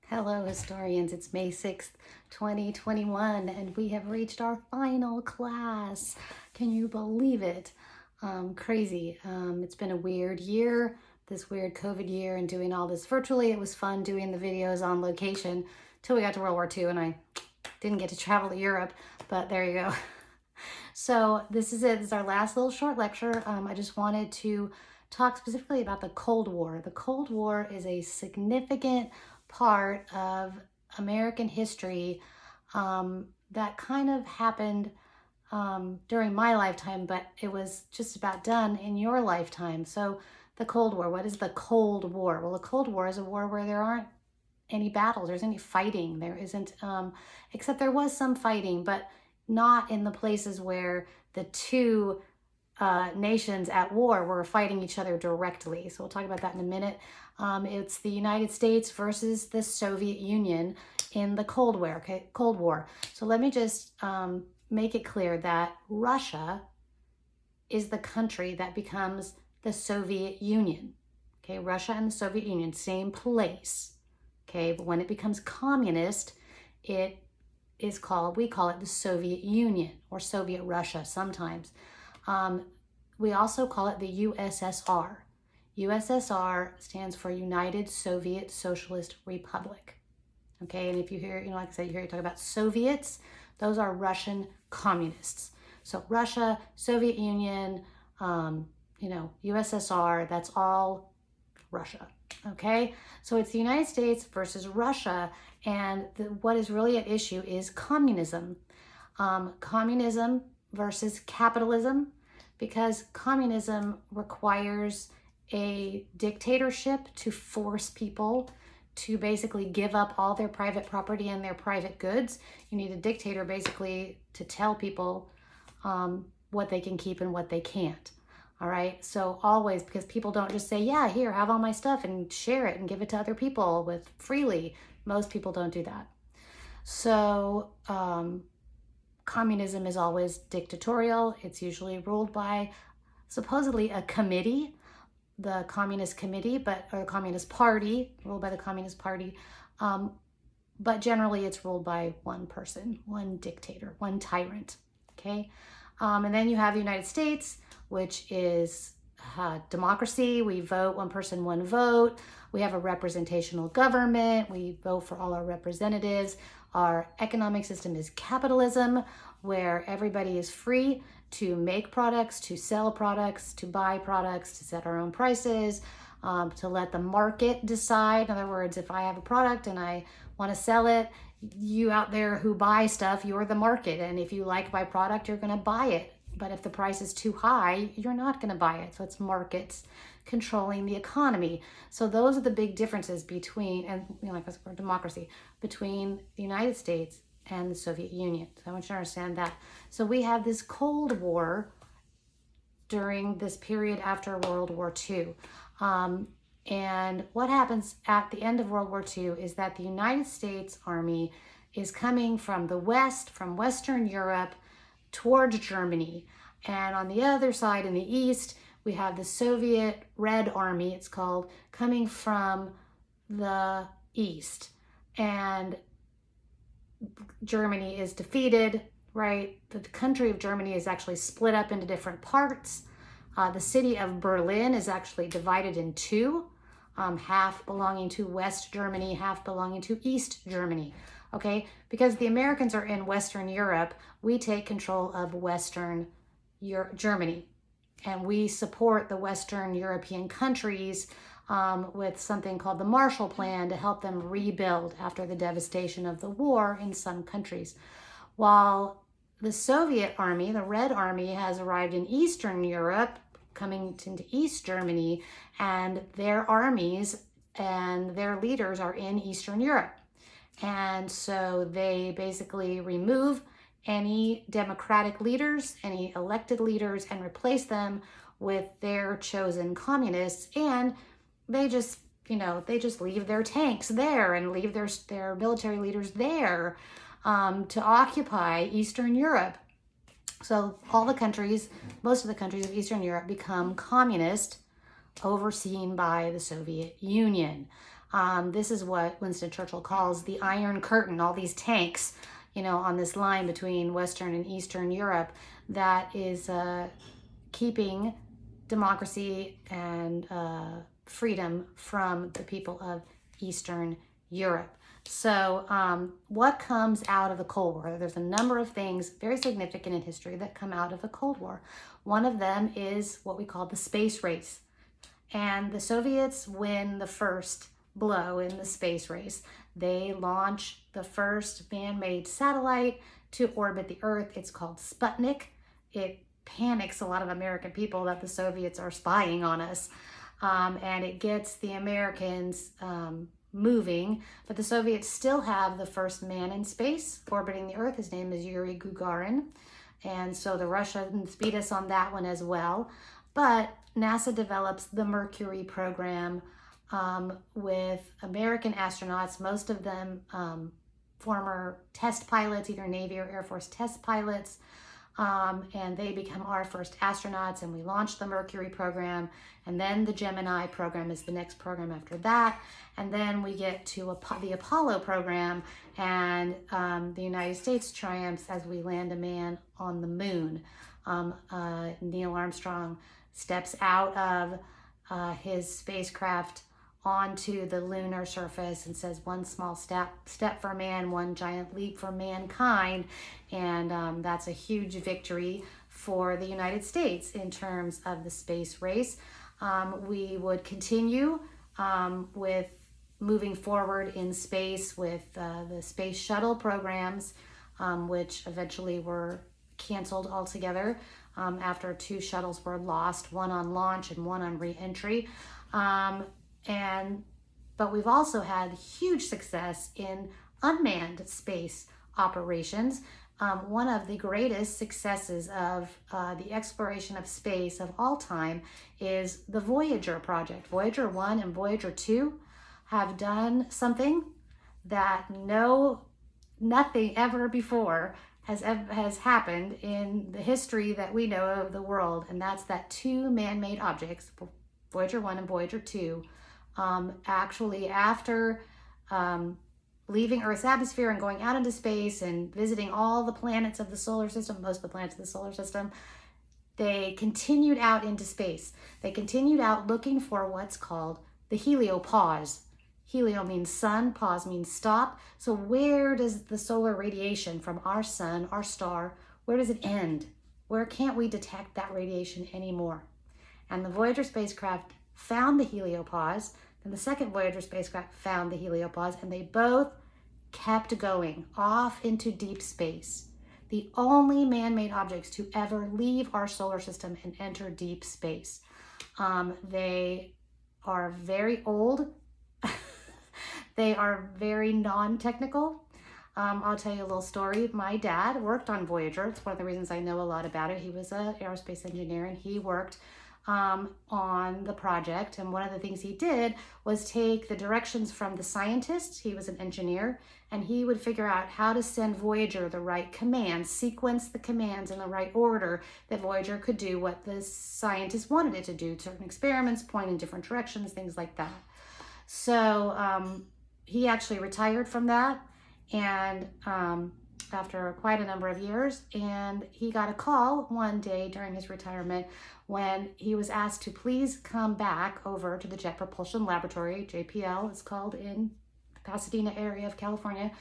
Hello, historians. It's May 6th, 2021, and we have reached our final class. Can you believe it? Crazy. It's been a weird year, this weird COVID year, and doing all this virtually. It was fun doing the videos on location till we got to World War II, and I didn't get to travel to Europe, but there you go. So this is it. This is our last little short lecture. I just wanted to talk specifically about the Cold War. The Cold War is a significant part of American history that kind of happened during my lifetime, but it was just about done in your lifetime. So the Cold War, what is the Cold War? Well, the Cold War is a war where there aren't any battles, there's any fighting. There isn't, except there was some fighting, but not in the places where the two nations at war were fighting each other directly. So we'll talk about that in a minute. It's the United States versus the Soviet Union in the Cold War. Okay, Cold War. So let me just make it clear that Russia is the country that becomes the Soviet Union. Okay, Russia and the Soviet Union, same place. Okay, but when it becomes communist, it is called, we call it the Soviet Union or Soviet Russia sometimes. We also call it the USSR. USSR stands for United Soviet Socialist Republic. Okay, and if you hear, like I said, you hear you talk about Soviets, those are Russian communists. So Russia, Soviet Union, USSR, that's all Russia. Okay, so it's the United States versus Russia, and what is really at issue is communism. Communism versus capitalism, because communism requires a dictatorship to force people to basically give up all their private property and their private goods. You need a dictator basically to tell people what they can keep and what they can't. All right, so always, because people don't just say, yeah, here, have all my stuff and share it and give it to other people with freely. Most people don't do that. So communism is always dictatorial. It's usually ruled by supposedly a committee, the Communist Committee, or Communist Party, ruled by the Communist Party. But generally it's ruled by one person, one dictator, one tyrant. Okay. And then you have the United States, which is democracy. We vote, one person, one vote. We have a representational government. We vote for all our representatives. Our economic system is capitalism, where everybody is free to make products, to sell products, to buy products, to set our own prices, to let the market decide. In other words, if I have a product and I want to sell it, you out there who buy stuff, you're the market. And if you like my product, you're going to buy it. But if the price is too high, you're not going to buy it. So it's markets controlling the economy. So those are the big differences between, and like I said, democracy, between the United States and the Soviet Union. So I want you to understand that. So we have this Cold War during this period after World War II. And what happens at the end of World War II is that the United States Army is coming from the West, from Western Europe, towards Germany. And on the other side, in the East, we have the Soviet Red Army, it's called, coming from the East. And Germany is defeated, right? The country of Germany is actually split up into different parts. The city of Berlin is actually divided in two, half belonging to West Germany, half belonging to East Germany. Okay, because the Americans are in Western Europe, we take control of Western Germany, and we support the Western European countries with something called the Marshall Plan to help them rebuild after the devastation of the war in some countries. While the Soviet Army, the Red Army, has arrived in Eastern Europe, coming into East Germany, and their armies and their leaders are in Eastern Europe. And so they basically remove any democratic leaders, any elected leaders, and replace them with their chosen communists. And they just, leave their tanks there and leave their military leaders there to occupy Eastern Europe. So all the countries, most of the countries of Eastern Europe become communist, overseen by the Soviet Union. This is what Winston Churchill calls the Iron Curtain, all these tanks, on this line between Western and Eastern Europe that is keeping democracy and freedom from the people of Eastern Europe. So what comes out of the Cold War? There's a number of things very significant in history that come out of the Cold War. One of them is what we call the space race. And the Soviets win the first blow in the space race. They launch the first man-made satellite to orbit the Earth. It's called Sputnik. It panics a lot of American people that the Soviets are spying on us. And it gets the Americans moving, but the Soviets still have the first man in space orbiting the Earth. His name is Yuri Gagarin. And so the Russians beat us on that one as well. But NASA develops the Mercury program with American astronauts, most of them former test pilots, either Navy or Air Force test pilots. And they become our first astronauts, and we launched the Mercury program, and then the Gemini program is the next program after that, and then we get to the Apollo program, and the United States triumphs as we land a man on the moon. Neil Armstrong steps out of his spacecraft onto the lunar surface and says, one small step for man, one giant leap for mankind. And that's a huge victory for the United States in terms of the space race. We would continue with moving forward in space with the space shuttle programs, which eventually were canceled altogether after 2 shuttles were lost, one on launch and one on re-entry. But we've also had huge success in unmanned space operations. One of the greatest successes of the exploration of space of all time is the Voyager project. Voyager 1 and Voyager 2 have done something that nothing ever before has happened in the history that we know of the world, and that's that 2 man-made objects, Voyager 1 and Voyager 2, actually after leaving Earth's atmosphere and going out into space and visiting all the planets of the solar system, most of the planets of the solar system, they continued out into space. They continued out looking for what's called the heliopause. Helio means sun, pause means stop. So where does the solar radiation from our sun, our star, where does it end? Where can't we detect that radiation anymore? And the Voyager spacecraft found the heliopause. Then the second Voyager spacecraft found the heliopause, and they both kept going off into deep space. The only man-made objects to ever leave our solar system and enter deep space. They are very old. They are very non-technical. I'll tell you a little story. My dad worked on Voyager. It's one of the reasons I know a lot about it. He was an aerospace engineer, and he worked on the project. And one of the things he did was take the directions from the scientists. He was an engineer, and he would figure out how to send Voyager the right commands, sequence the commands in the right order that Voyager could do what the scientists wanted it to do, certain experiments, point in different directions, things like that. So he actually retired from that, and after quite a number of years, and he got a call one day during his retirement when he was asked to please come back over to the Jet Propulsion Laboratory, JPL it's called, in the Pasadena area of California.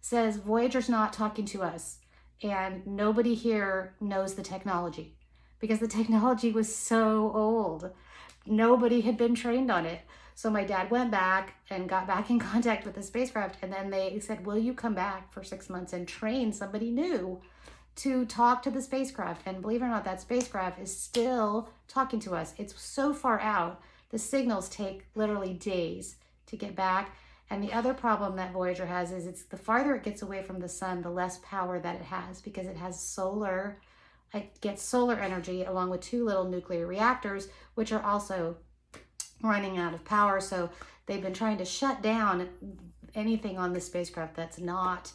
Says Voyager's not talking to us, and nobody here knows the technology because the technology was so old. Nobody had been trained on it. So my dad went back and got back in contact with the spacecraft, and then they said, will you come back for 6 months and train somebody new to talk to the spacecraft? And believe it or not, that spacecraft is still talking to us. It's so far out, the signals take literally days to get back. And the other problem that Voyager has is it's the farther it gets away from the sun, the less power that it has, because it has it gets solar energy along with 2 little nuclear reactors, which are also running out of power. So they've been trying to shut down anything on the spacecraft that's not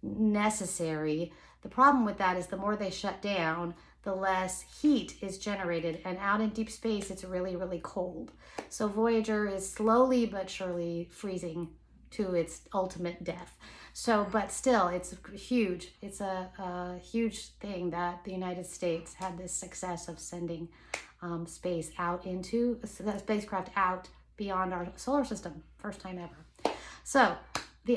necessary. The problem with that is the more they shut down, the less heat is generated. And out in deep space, it's really, really cold. So Voyager is slowly but surely freezing to its ultimate death. So, but still, it's huge. It's a huge thing that the United States had this success of sending space out into, spacecraft out beyond our solar system. First time ever. So,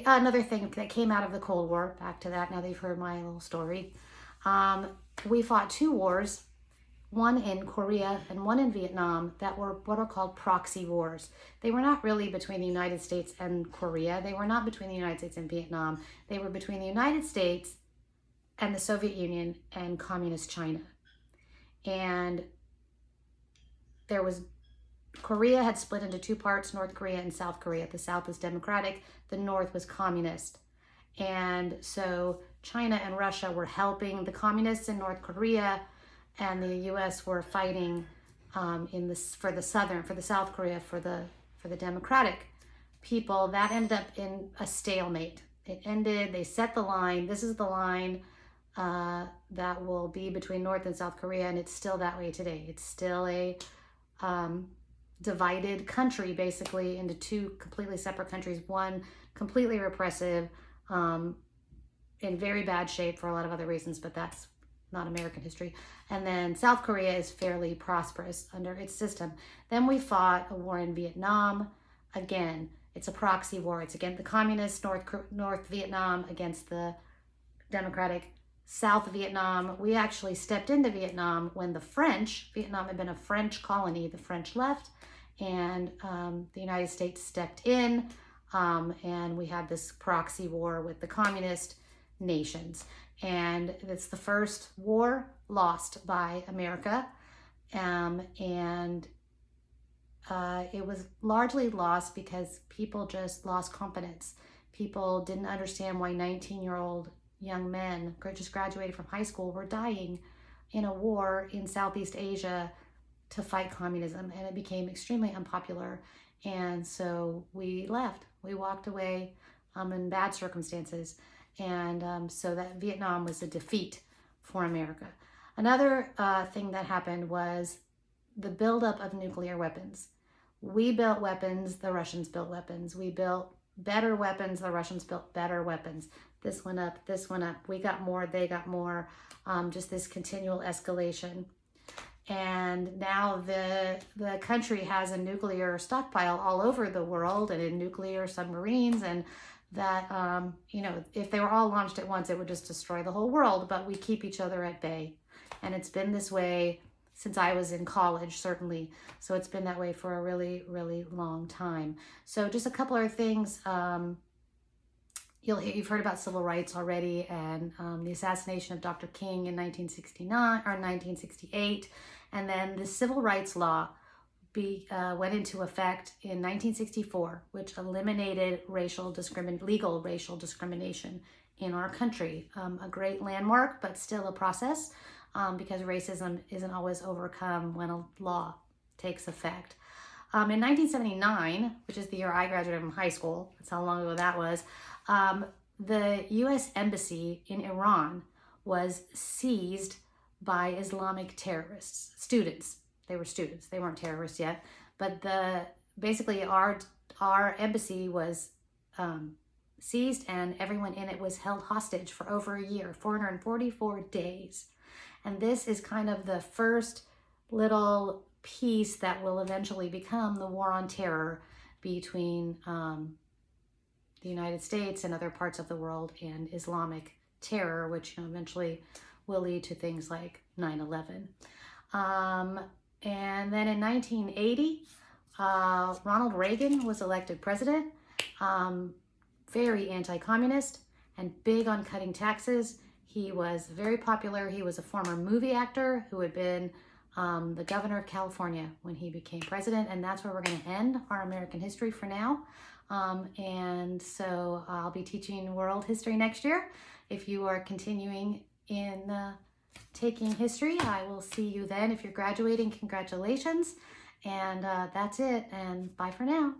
another thing that came out of the Cold War, back to that now that you've heard my little story, we fought 2 wars, one in Korea and one in Vietnam, that were what are called proxy wars. They were not really between the United States and Korea. They were not between the United States and Vietnam. They were between the United States and the Soviet Union and Communist China. And there was, Korea had split into 2 parts, North Korea and South Korea. The South was democratic, the North was communist. And so China and Russia were helping the communists in North Korea, and the U.S. were fighting for the South Korea, for the democratic people. That ended up in a stalemate. It ended, they set the line. This is the line that will be between North and South Korea, and it's still that way today. It's still a divided country, basically, into 2 completely separate countries. One completely repressive, in very bad shape for a lot of other reasons, but that's not American history. And then South Korea is fairly prosperous under its system. Then we fought a war in Vietnam. Again, it's a proxy war. It's against the communist North Vietnam against the democratic South Vietnam. We actually stepped into Vietnam when Vietnam had been a French colony. The French left, and the United States stepped in, and we had this proxy war with the communist nations. And it's the first war lost by America, and it was largely lost because people just lost confidence. People didn't understand why 19-year-old young men just graduated from high school were dying in a war in Southeast Asia to fight communism, and it became extremely unpopular. And so we left. We walked away in bad circumstances. And so that Vietnam was a defeat for America. Another thing that happened was the buildup of nuclear weapons. We built weapons, the Russians built weapons. We built better weapons, the Russians built better weapons. This went up, this went up. We got more, they got more. Just this continual escalation. And now the country has a nuclear stockpile all over the world, and in nuclear submarines, and that, if they were all launched at once, it would just destroy the whole world, but we keep each other at bay. And it's been this way since I was in college, certainly. So it's been that way for a really, really long time. So just a couple of things. You've heard about civil rights already, and the assassination of Dr. King in 1969 or 1968. And then the civil rights law went into effect in 1964, which eliminated legal racial discrimination in our country. A great landmark, but still a process, because racism isn't always overcome when a law takes effect. In 1979, which is the year I graduated from high school, that's how long ago that was, the U.S. Embassy in Iran was seized by Islamic terrorists, students. They were students. They weren't terrorists yet. But basically our embassy was seized, and everyone in it was held hostage for over a year, 444 days. And this is kind of the first little piece that will eventually become the war on terror between the United States and other parts of the world and Islamic terror, which eventually will lead to things like 9/11. And then in 1980, Ronald Reagan was elected president, very anti-communist and big on cutting taxes. He was very popular. He was a former movie actor who had been the governor of California when he became president, and that's where we're going to end our American history for now. And so I'll be teaching world history next year. If you are continuing in taking history, I will see you then. If you're graduating, congratulations. And that's it. And bye for now.